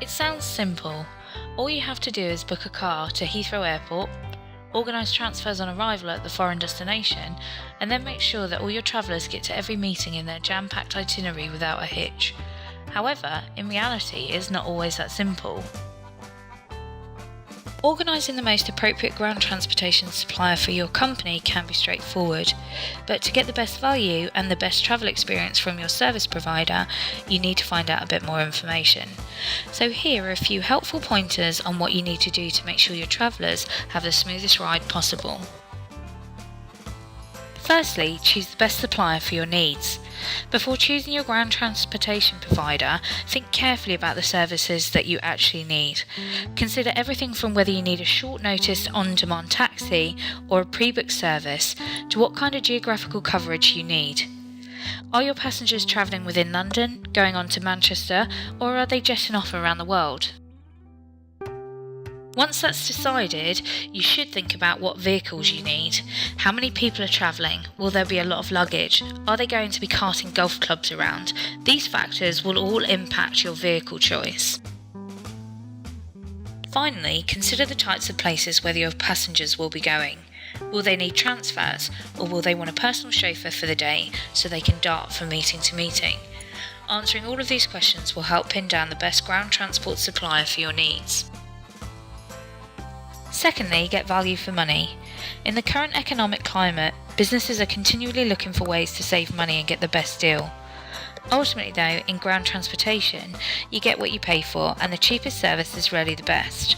It sounds simple. All you have to do is book a car to Heathrow Airport, organise transfers on arrival at the foreign destination, and then make sure that all your travellers get to every meeting in their jam-packed itinerary without a hitch. However, in reality, it's not always that simple. Organising the most appropriate ground transportation supplier for your company can be straightforward, but to get the best value and the best travel experience from your service provider, you need to find out a bit more information. So here are a few helpful pointers on what you need to do to make sure your travellers have the smoothest ride possible. Firstly, choose the best supplier for your needs. Before choosing your ground transportation provider, think carefully about the services that you actually need. Consider everything from whether you need a short notice on-demand taxi or a pre-booked service to what kind of geographical coverage you need. Are your passengers travelling within London, going on to Manchester, or are they jetting off around the world? Once that's decided, you should think about what vehicles you need. How many people are travelling? Will there be a lot of luggage? Are they going to be carting golf clubs around? These factors will all impact your vehicle choice. Finally, consider the types of places where your passengers will be going. Will they need transfers, or will they want a personal chauffeur for the day so they can dart from meeting to meeting? Answering all of these questions will help pin down the best ground transport supplier for your needs. Secondly, get value for money. In the current economic climate, businesses are continually looking for ways to save money and get the best deal. Ultimately though, in ground transportation, you get what you pay for, and the cheapest service is rarely the best.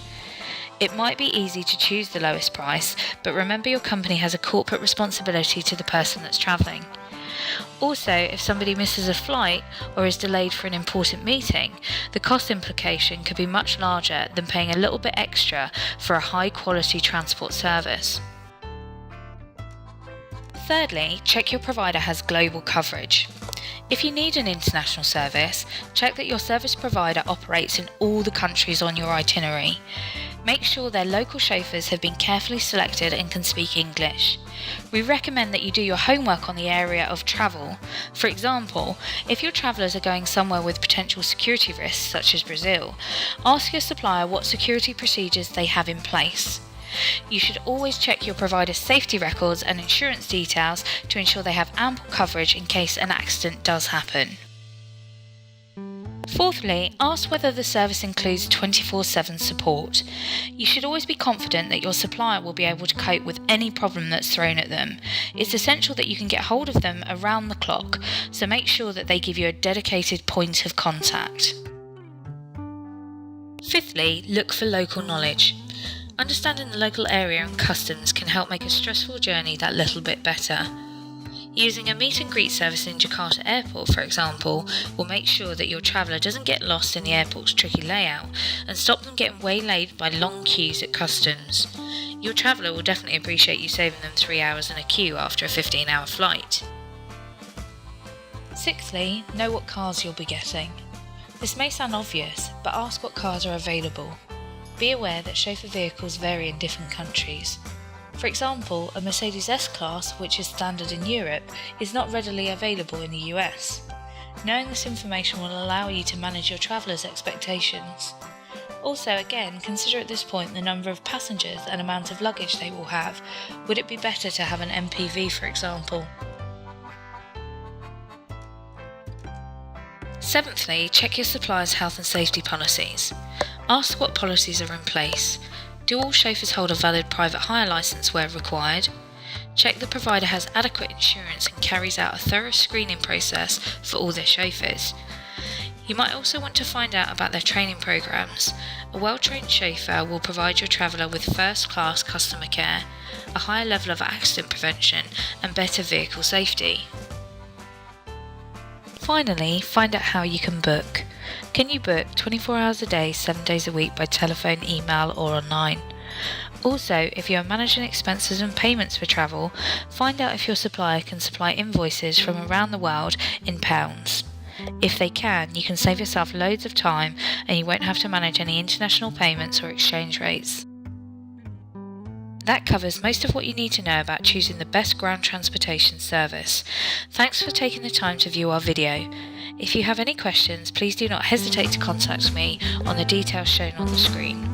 It might be easy to choose the lowest price, but remember your company has a corporate responsibility to the person that's travelling. Also, if somebody misses a flight or is delayed for an important meeting, the cost implication could be much larger than paying a little bit extra for a high-quality transport service. Thirdly, check your provider has global coverage. If you need an international service, check that your service provider operates in all the countries on your itinerary. Make sure their local chauffeurs have been carefully selected and can speak English. We recommend that you do your homework on the area of travel. For example, if your travellers are going somewhere with potential security risks such as Brazil, ask your supplier what security procedures they have in place. You should always check your provider's safety records and insurance details to ensure they have ample coverage in case an accident does happen. Fourthly, ask whether the service includes 24/7 support. You should always be confident that your supplier will be able to cope with any problem that's thrown at them. It's essential that you can get hold of them around the clock, so make sure that they give you a dedicated point of contact. Fifthly, look for local knowledge. Understanding the local area and customs can help make a stressful journey that little bit better. Using a meet and greet service in Jakarta Airport, for example, will make sure that your traveller doesn't get lost in the airport's tricky layout and stop them getting waylaid by long queues at customs. Your traveller will definitely appreciate you saving them 3 hours in a queue after a 15-hour flight. Sixthly, know what cars you'll be getting. This may sound obvious, but ask what cars are available. Be aware that chauffeur vehicles vary in different countries. For example, a Mercedes S-Class, which is standard in Europe, is not readily available in the US. Knowing this information will allow you to manage your travellers' expectations. Also, again, consider at this point the number of passengers and amount of luggage they will have. Would it be better to have an MPV, for example? Seventhly, check your supplier's health and safety policies. Ask what policies are in place. Do all chauffeurs hold a valid private hire licence where required? Check the provider has adequate insurance and carries out a thorough screening process for all their chauffeurs. You might also want to find out about their training programs. A well-trained chauffeur will provide your traveller with first-class customer care, a higher level of accident prevention, and better vehicle safety. Finally, find out how you can book. Can you book 24 hours a day, 7 days a week by telephone, email or online? Also, if you are managing expenses and payments for travel, find out if your supplier can supply invoices from around the world in pounds. If they can, you can save yourself loads of time and you won't have to manage any international payments or exchange rates. That covers most of what you need to know about choosing the best ground transportation service. Thanks for taking the time to view our video. If you have any questions, please do not hesitate to contact me on the details shown on the screen.